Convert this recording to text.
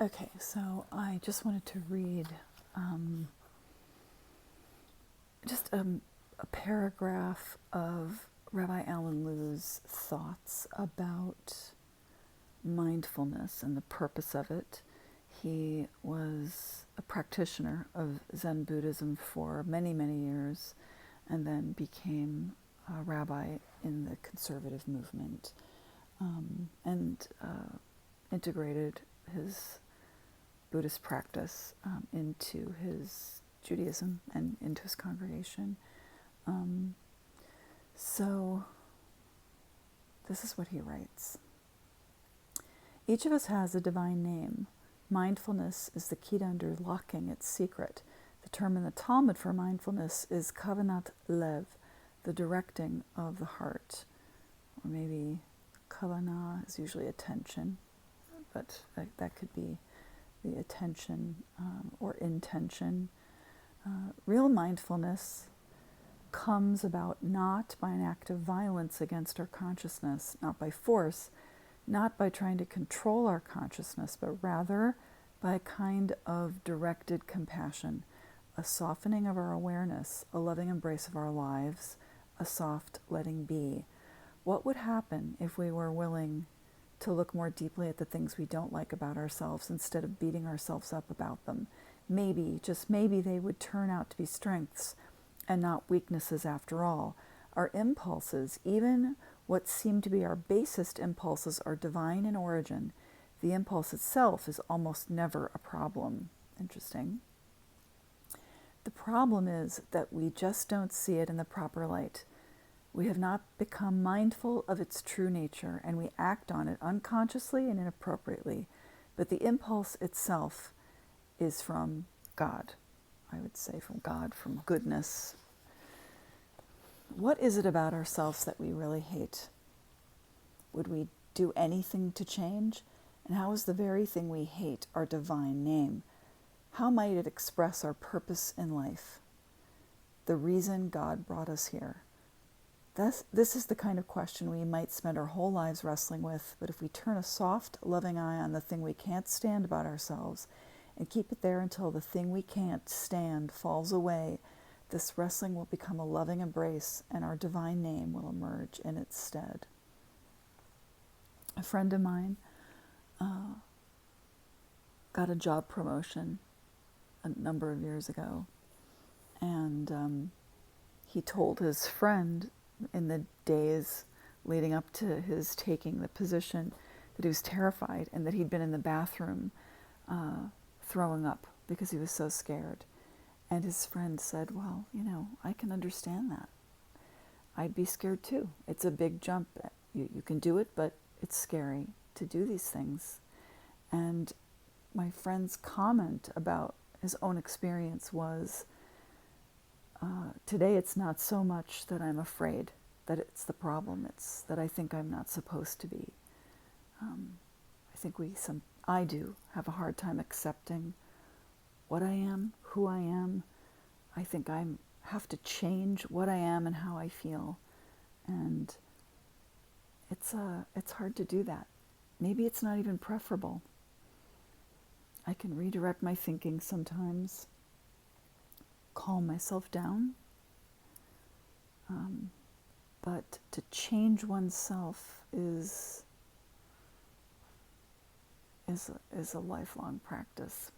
Okay, so I just wanted to read um, just a paragraph of Rabbi Alan Lew's thoughts about mindfulness and the purpose of it. He was a practitioner of Zen Buddhism for many, many years and then became a rabbi in the conservative movement and integrated his Buddhist practice into his Judaism and into his congregation. So this is what he writes. Each of us has a divine name. Mindfulness is the key to unlocking its secret. The term in the Talmud for mindfulness is kavanat lev, the directing of the heart. Or maybe kavanah is usually attention, but that could be the attention or intention. Real mindfulness comes about not by an act of violence against our consciousness, not by force, not by trying to control our consciousness, but rather by a kind of directed compassion, a softening of our awareness, a loving embrace of our lives, a soft letting be. What would happen if we were willing to look more deeply at the things we don't like about ourselves instead of beating ourselves up about them? Maybe, just maybe, they would turn out to be strengths and not weaknesses after all. Our impulses, even what seem to be our basest impulses, are divine in origin. The impulse itself is almost never a problem. Interesting. The problem is that we just don't see it in the proper light. We have not become mindful of its true nature, and we act on it unconsciously and inappropriately. But the impulse itself is from God. I would say from God, from goodness. What is it about ourselves that we really hate? Would we do anything to change? And how is the very thing we hate our divine name? How might it express our purpose in life? The reason God brought us here. This is the kind of question we might spend our whole lives wrestling with, but if we turn a soft, loving eye on the thing we can't stand about ourselves and keep it there until the thing we can't stand falls away, this wrestling will become a loving embrace and our divine name will emerge in its stead. A friend of mine got a job promotion a number of years ago, and he told his friend in the days leading up to his taking the position that he was terrified and that he'd been in the bathroom throwing up because he was so scared. And his friend said, well, I can understand that. I'd be scared too. It's a big jump. You can do it, but it's scary to do these things. And my friend's comment about his own experience was, today it's not so much that I'm afraid that it's the problem, it's that I think I'm not supposed to be. I think I do have a hard time accepting what I am, who I am. I think I have to change what I am and how I feel. And it's hard to do that. Maybe it's not even preferable. I can redirect my thinking sometimes, calm myself down. But to change oneself is a lifelong practice.